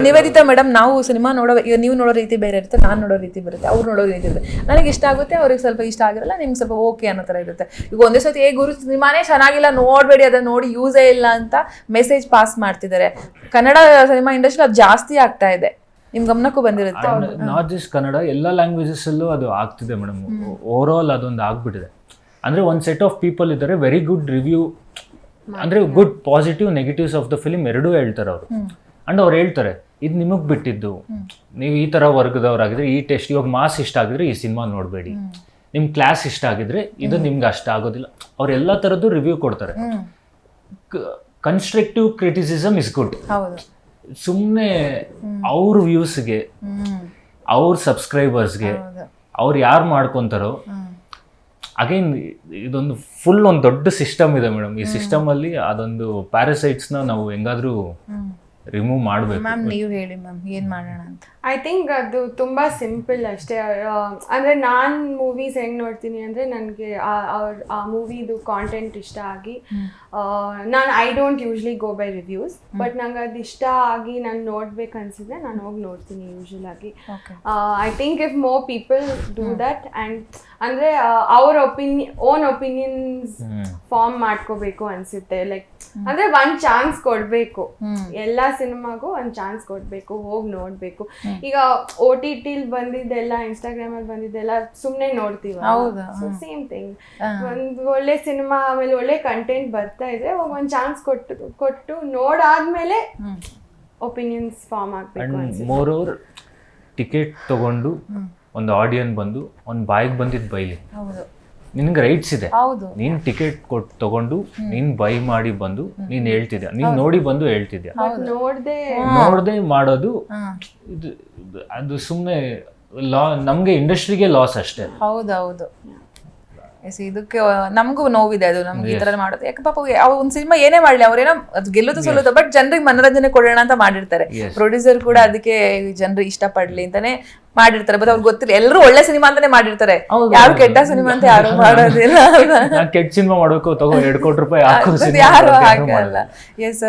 Nivedita madam, ನಾವು cinema ನೋಡೋ, ಈಗ ನೀವು ನೋಡೋ ರೀತಿ ಬೇರೆ ಇರುತ್ತೆ, ನಾನು ನೋಡೋ ರೀತಿ ಬರುತ್ತೆ, ಅವ್ರು ನೋಡೋ ರೀತಿ ಇರುತ್ತೆ. ನನಗೆ ಇಷ್ಟ ಆಗುತ್ತೆ, ಅವ್ರಿಗೆ ಸ್ವಲ್ಪ ಇಷ್ಟ ಆಗಿರಲ್ಲ, ನಿಮ್ಗೆ ಸ್ವಲ್ಪ ಓಕೆ ಅನ್ನೋ ಥರ ಇರುತ್ತೆ. ಈಗ ಒಂದೇ ಸತಿ ಗುರು ಸಿನಿಮಾನೇ ಚೆನ್ನಾಗಿಲ್ಲ, ನೋಡಬೇಡಿ, ಅದನ್ನ ನೋಡಿ ಯೂಸೇ ಇಲ್ಲ ಅಂತ ಮೆಸೇಜ್ ಪಾಸ್ ಮಾಡ್ತಿದ್ದಾರೆ. ಕನ್ನಡ ಸಿನಿಮಾ ಇಂಡಸ್ಟ್ರಿ ಅದು ಜಾಸ್ತಿ ಆಗ್ತಾ ಇದೆ, ನಿಮ್ ಗಮನಕ್ಕೂ ಬಂದಿರುತ್ತೆ. ನಾಟ್ ಜಸ್ಟ್ ಕನ್ನಡ, ಎಲ್ಲ ಲ್ಯಾಂಗ್ವೇಜಸ್ ಅಲ್ಲೂ ಅದು ಆಗ್ತಿದೆ ಮೇಡಮ್. ಓವರ್ ಆಲ್ ಅದೊಂದು ಆಗ್ಬಿಟ್ಟಿದೆ. ಅಂದ್ರೆ ಒಂದು ಸೆಟ್ ಆಫ್ ಪೀಪಲ್ ಇದ್ದಾರೆ, ವೆರಿ ಗುಡ್ ರಿವ್ಯೂ, ಅಂದ್ರೆ good positive negatives of the film ಎರಡೂ ಹೇಳ್ತಾರೆ ಅವರು. ಅಂಡ್ ಅವ್ರು ಹೇಳ್ತಾರೆ, ಇದು ನಿಮಗೆ ಬಿಟ್ಟಿದ್ದು, ನೀವು ಈ ಥರ ವರ್ಗದವರಾಗಿದ್ರೆ ಈ ಟೆಸ್ಟ್, ಇವಾಗ ಮಾಸ್ ಇಷ್ಟ ಆಗಿದ್ರೆ ಈ ಸಿನಿಮಾ ನೋಡಬೇಡಿ, ನಿಮ್ಮ ಕ್ಲಾಸ್ ಇಷ್ಟ ಆಗಿದ್ರೆ ಇದು ನಿಮ್ಗೆ ಅಷ್ಟ ಆಗೋದಿಲ್ಲ. ಅವ್ರೆಲ್ಲ ಥರದ್ದು ರಿವ್ಯೂ ಕೊಡ್ತಾರೆ. Constructive criticism is good. ಸುಮ್ಮನೆ ಅವ್ರ ವ್ಯೂಸ್ಗೆ, ಅವ್ರ ಸಬ್ಸ್ಕ್ರೈಬರ್ಸ್ಗೆ, ಅವ್ರು ಯಾರು ಮಾಡ್ಕೊತಾರೋ, ಅಗೈನ್ ಇದೊಂದು ಫುಲ್ ಒಂದು ದೊಡ್ಡ ಸಿಸ್ಟಮ್ ಇದೆ ಮೇಡಮ್. ಈ ಸಿಸ್ಟಮಲ್ಲಿ ಅದೊಂದು ಪ್ಯಾರಾಸೈಟ್ಸ್ನ ನಾವು ಹೆಂಗಾದ್ರೂ ರಿಮೂವ್ ಮಾಡಬೇಕು. ಮ್ಯಾಮ್ ನೀವು ಹೇಳಿ ಮ್ಯಾಮ್, ಏನು ಮಾಡೋಣ ಅಂತ. ಐ ಥಿಂಕ್ ಅದು ತುಂಬ ಸಿಂಪಲ್ ಅಷ್ಟೇ. ಅಂದರೆ ನಾನು ಮೂವೀಸ್ ಹೆಂಗೆ ನೋಡ್ತೀನಿ ಅಂದರೆ, ನನಗೆ ಆ ಮೂವಿದು ಕಾಂಟೆಂಟ್ ಇಷ್ಟ ಆಗಿ, ನಾನು I don't usually go by reviews, but ನಂಗೆ ಅದು ಇಷ್ಟ ಆಗಿ ನಾನು ನೋಡ್ಬೇಕು ಅನ್ಸಿದ್ರೆ ನಾನು ಹೋಗಿ ನೋಡ್ತೀನಿ ಯೂಶ್ವಲ್ ಆಗಿ. I think if more people do that, and ಅಂದರೆ ಅವ್ರ ಓನ್ ಒಪಿನಿಯನ್ಸ್ ಫಾರ್ಮ್ ಮಾಡ್ಕೋಬೇಕು ಅನ್ಸುತ್ತೆ. ಲೈಕ್ ಅಂದರೆ ಒಂದು ಚಾನ್ಸ್ ಕೊಡಬೇಕು, ಎಲ್ಲ ಸಿನಿಮಾಗೂ ಒಂದು ಚಾನ್ಸ್ ಕೊಡಬೇಕು, ಹೋಗಿ ನೋಡಬೇಕು. ಈಗ OTT ಬಂದಿದ್ದೆಲ್ಲ, ಇನ್ಸ್ಟಾಗ್ರಾಮಲ್ಲಿ ಬಂದಿದ್ದೆಲ್ಲ ಸುಮ್ಮನೆ ನೋಡ್ತೀವಿ. ಸೇಮ್ ಥಿಂಗ್, ಒಂದು ಒಳ್ಳೆ ಸಿನಿಮಾ ಆಮೇಲೆ ಒಳ್ಳೆ ಕಂಟೆಂಟ್ ಬರ್ತಾ ಇದ್ರೆ ಒಂದು ಚಾನ್ಸ್ ಕೊಟ್ಟು ನೋಡಾದ್ಮೇಲೆ ಒಪಿನಿಯನ್ಸ್ ಫಾರ್ಮ್ ಆಗಬೇಕು. ಮೋರ್ ಓವರ್ ಟಿಕೆಟ್ ತಗೊಂಡು ಒಂದು ಆಡಿಯನ್ಸ್ ಬಂದು ಒಂದು ಬಾಯಿಗೆ ಬಂದಿದ್ದು ಬೈಲಿ, ನಿನ್ಗೆ ರೈಟ್ಸ್ ಇದೆ. ನೀನ್ ಟಿಕೆಟ್ ಕೊಟ್ಟು ತಗೊಂಡು ನೀನ್ ಬೈ ಮಾಡಿ ಬಂದು ನೀನ್ ಹೇಳ್ತಿದ್ಯಾ, ನೀನ್ ನೋಡಿ ಬಂದು ಹೇಳ್ತಿದ್ಯಾ. ನೋಡ್ದೆ ಮಾಡೋದು ಅದು ಸುಮ್ಮನೆ ನಮ್ಗೆ ಇಂಡಸ್ಟ್ರಿಗೆ ಲಾಸ್ ಅಷ್ಟೇ. ಹೌದೌದು, ಇದಕ್ಕೆ ನಮಗೂ ನೋವಿದೆ, ಅದು ನಮ್ಗೆ ಈ ತರ ಮಾಡೋದು. ಯಾಕೆ ಪಾಪ ಒಂದು ಸಿನಿಮಾ ಏನೇ ಮಾಡ್ಲಿ, ಅವ್ರೇನೋ ಅದು ಗೆಲ್ಲೋದು ಸೋಲೋದು, ಬಟ್ ಜನರಿಗೆ ಮನೋರಂಜನೆ ಕೊಡೋಣ ಅಂತ ಮಾಡಿರ್ತಾರೆ. ಪ್ರೊಡ್ಯೂಸರ್ ಕೂಡ ಅದಕ್ಕೆ ಜನರು ಇಷ್ಟ ಪಡ್ಲಿ ಅಂತಾನೆ ಮಾಡಿರ್ತಾರೆ. ಬಟ್ ಅವ್ರಿಗೆ ಗೊತ್ತಿಲ್ಲ, ಎಲ್ಲರೂ ಒಳ್ಳೆ ಸಿನಿಮಾ ಅಂತಾನೆ ಮಾಡಿರ್ತಾರೆ, ಯಾರು ಕೆಟ್ಟ ಸಿನಿಮಾ ಅಂತ ಯಾರು ಮಾಡೋದಿಲ್ಲ. ಕೆಟ್ಟ ಸಿನಿಮಾ ಮಾಡೋಕೆ ತಗೋ ₹2 ಕೋಟಿ ಯಾರು ಹಾಕಲ್ಲ. ಎಸ್,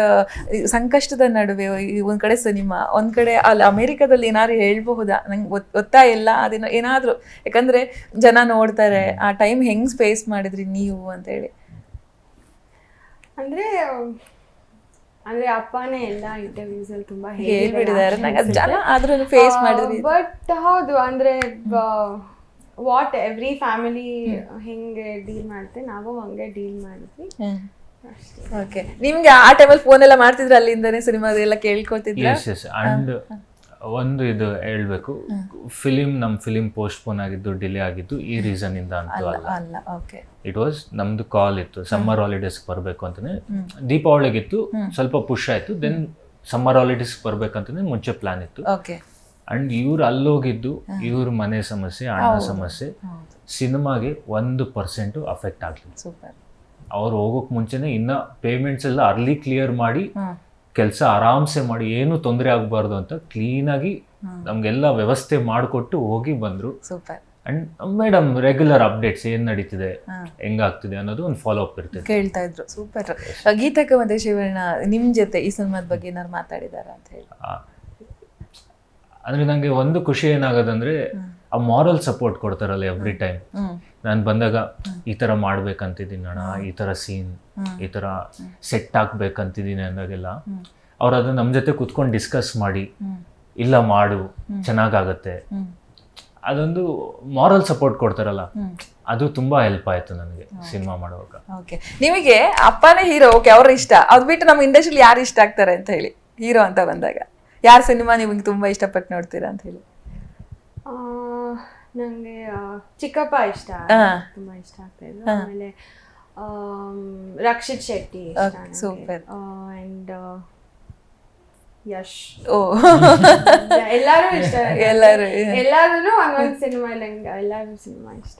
ಸಂಕಷ್ಟದ ನಡುವೆ ಒಂದ್ ಕಡೆ ಸಿನಿಮಾ, ಒಂದ್ ಕಡೆ ಅಲ್ಲಿ ಅಮೆರಿಕದಲ್ಲಿ ಏನಾದ್ರು ಹೇಳ್ಬಹುದಾ, ನಂಗೆ ಗೊತ್ತಾ ಇಲ್ಲ ಅದನ್ನ ಏನಾದ್ರು, ಯಾಕಂದ್ರೆ ಜನ ನೋಡ್ತಾರೆ. ಆ ಟೈಮ್ ಹೆಂಗ್ ಫೇಸ್ ಮಾಡಿದ್ರಿ ನೀವು ಅಂತ ಹೇಳಿ? ಅಂದ್ರೆ ಅಪ್ಪನೇ ಎಲ್ಲ ಇಂಟರ್ವ್ಯೂಸ್ ಅಲ್ಲಿ ತುಂಬಾ ಹೇಳ್ಬಿಟ್ಟಿದ್ದಾರೆ, ಜನ ಆದ್ರೂ ಫೇಸ್ ಮಾಡಿದ್ರಿ. ಬಟ್ ಹೌದು, ಅಂದ್ರೆ ವಾಟ್ ಎವ್ರಿ ಫ್ಯಾಮಿಲಿ ಹೆಂಗೆ ಡೀಲ್ ಮಾಡುತ್ತೆ, ನಾವು ಹಂಗೆ ಡೀಲ್ ಮಾಡಿದ್ವಿ. ಓಕೆ, ನಿಮ್ಗೆ ಆ ಟೈಮಲ್ಲಿ ಫೋನ್ ಎಲ್ಲ ಮಾಡ್ತಿದ್ರೆ ಅಲ್ಲಿಂದಾನೆ ಸಿನಿಮಾದೆಲ್ಲ ಕೇಳ್ಕೊತಿದ್ರೆ? ಅಂಡ್ ಒಂದು ಇದು ಹೇಳ್ಬೇಕು, ನಮ್ಮ ಫಿಲಿಮ್ ಪೋಸ್ಟ್ಪೋನ್ ಆಗಿದ್ದು, ಡಿಲೇ ಆಗಿದ್ದು ಈ ರೀಸನ್ ಇಂದ ಅಂತೂ ಅಲ್ಲ. ಇಟ್ ವಾಸ್ ನಮ್ದು ಕಾಲ್ ಇತ್ತು, ಸಮ್ಮರ್ ಹಾಲಿಡೇಸ್ ಬರ್ಬೇಕು ಅಂತಾನೆ. ದೀಪಾವಳಿಗಿತ್ತು, ಸ್ವಲ್ಪ ಪುಷ್ ಆಯ್ತು. ದೆನ್ ಸಮ್ಮರ್ ಹಾಲಿಡೇಸ್ ಬರ್ಬೇಕಂತಾನೆ ಮುಂಚೆ ಪ್ಲಾನ್ ಇತ್ತು. ಅಂಡ್ ಇವ್ರು ಅಲ್ಲೋಗಿದ್ದು, ಇವ್ರ ಮನೆ ಸಮಸ್ಯೆ, ಅಣ್ಣ ಸಮಸ್ಯೆ, ಸಿನಿಮಾಗೆ 1% ಅಫೆಕ್ಟ್ ಆಗ್ಲಿಲ್ಲ. ಅವ್ರು ಹೋಗೋಕ್ ಮುಂಚೆನೆ ಇನ್ನ ಪೇಮೆಂಟ್ಸ್ ಎಲ್ಲ ಅರ್ಲಿ ಕ್ಲಿಯರ್ ಮಾಡಿ, ಕೆಲಸ ಆರಾಮ್ಸೆ ಮಾಡಿ, ಏನು ತೊಂದರೆ ಆಗಬಾರ್ದು ಅಂತ ಕ್ಲೀನಾಗಿ ನಮ್ಗೆಲ್ಲ ವ್ಯವಸ್ಥೆ ಮಾಡಿಕೊಟ್ಟು ಹೋಗಿ ಬಂದ್ರು. ಅಂಡ್ ಮೇಡಮ್ ರೆಗ್ಯುಲರ್ ಅಪ್ಡೇಟ್ಸ್ ಏನ್ ನಡೀತಿದೆ, ಹೆಂಗಾಗ್ತಿದೆ ಅನ್ನೋದು ಒಂದು ಫಾಲೋ ಅಪ್ ಇರ್ತದೆ, ಕೇಳ್ತಾ ಇದ್ರು. ಸೂಪರ್. ಗೀತಕ್ಕ ಮತ್ತೆ ಶಿವಣ್ಣ ನಿಮ್ ಜೊತೆ ಈ ಸಿನಿಮಾದ ಬಗ್ಗೆ ಏನಾದ್ರು ಮಾತಾಡಿದಾರ ಅಂತ ಹೇಳಿ? ಅಂದ್ರೆ ನಂಗೆ ಒಂದು ಖುಷಿ ಏನಾಗೋದಂದ್ರೆ, ಆ ಮಾರಲ್ ಸಪೋರ್ಟ್ ಕೊಡ್ತಾರಲ್ಲ ಎವ್ರಿ ಟೈಮ್. ನಾನು ಬಂದಾಗ ಈ ಥರ ಮಾಡ್ಬೇಕಂತಿದ್ದೀನಿ ಅಣ್ಣ, ಈ ಥರ ಸೀನ್, ಈ ಥರ ಸೆಟ್ ಹಾಕ್ಬೇಕಂತಿದ್ದೀನಿ ಅಂದಾಗೆಲ್ಲ ಅವ್ರು ಅದನ್ನ ನಮ್ಮ ಜೊತೆ ಕುತ್ಕೊಂಡು ಡಿಸ್ಕಸ್ ಮಾಡಿ, ಇಲ್ಲ ಮಾಡು ಚೆನ್ನಾಗಾಗತ್ತೆ, ಅದೊಂದು ಮಾರಲ್ ಸಪೋರ್ಟ್ ಕೊಡ್ತಾರಲ್ಲ, ಅದು ತುಂಬಾ ಹೆಲ್ಪ್ ಆಯ್ತು ನನಗೆ ಸಿನಿಮಾ ಮಾಡುವಾಗ. ಓಕೆ, ನಿಮಗೆ ಅಪ್ಪನೇ ಹೀರೋ, ಓಕೆ ಅವ್ರ ಇಷ್ಟ, ಅದು ಬಿಟ್ಟು ನಮ್ಮ ಇಂಡಸ್ಟ್ರಿಯಲ್ಲಿ ಯಾರು ಇಷ್ಟ ಆಗ್ತಾರೆ ಅಂತ ಹೇಳಿ, ಹೀರೋ ಅಂತ ಬಂದಾಗ ಯಾರ ಸಿನಿಮಾ ನಿಮಗೆ ತುಂಬಾ ಇಷ್ಟಪಟ್ಟು ನೋಡ್ತೀರಾ ಅಂತ ಹೇಳಿ? ನಂಗೆ ಚಿಕ್ಕಪ್ಪ ಇಷ್ಟ, ತುಂಬಾ ಇಷ್ಟ ಆಗ್ತಾ ಇದ್ರು. ಆಮೇಲೆ ರಕ್ಷಿತ್ ಶೆಟ್ಟಿ ಸೂಪರ್, ಅಂಡ್ ಯಶ್, ಎಲ್ಲರೂ ಎಲ್ಲಾರು ಒಂದೊಂದು ಸಿನಿಮಾ, ಎಲ್ಲಾರು ಸಿನಿಮಾ ಇಷ್ಟ.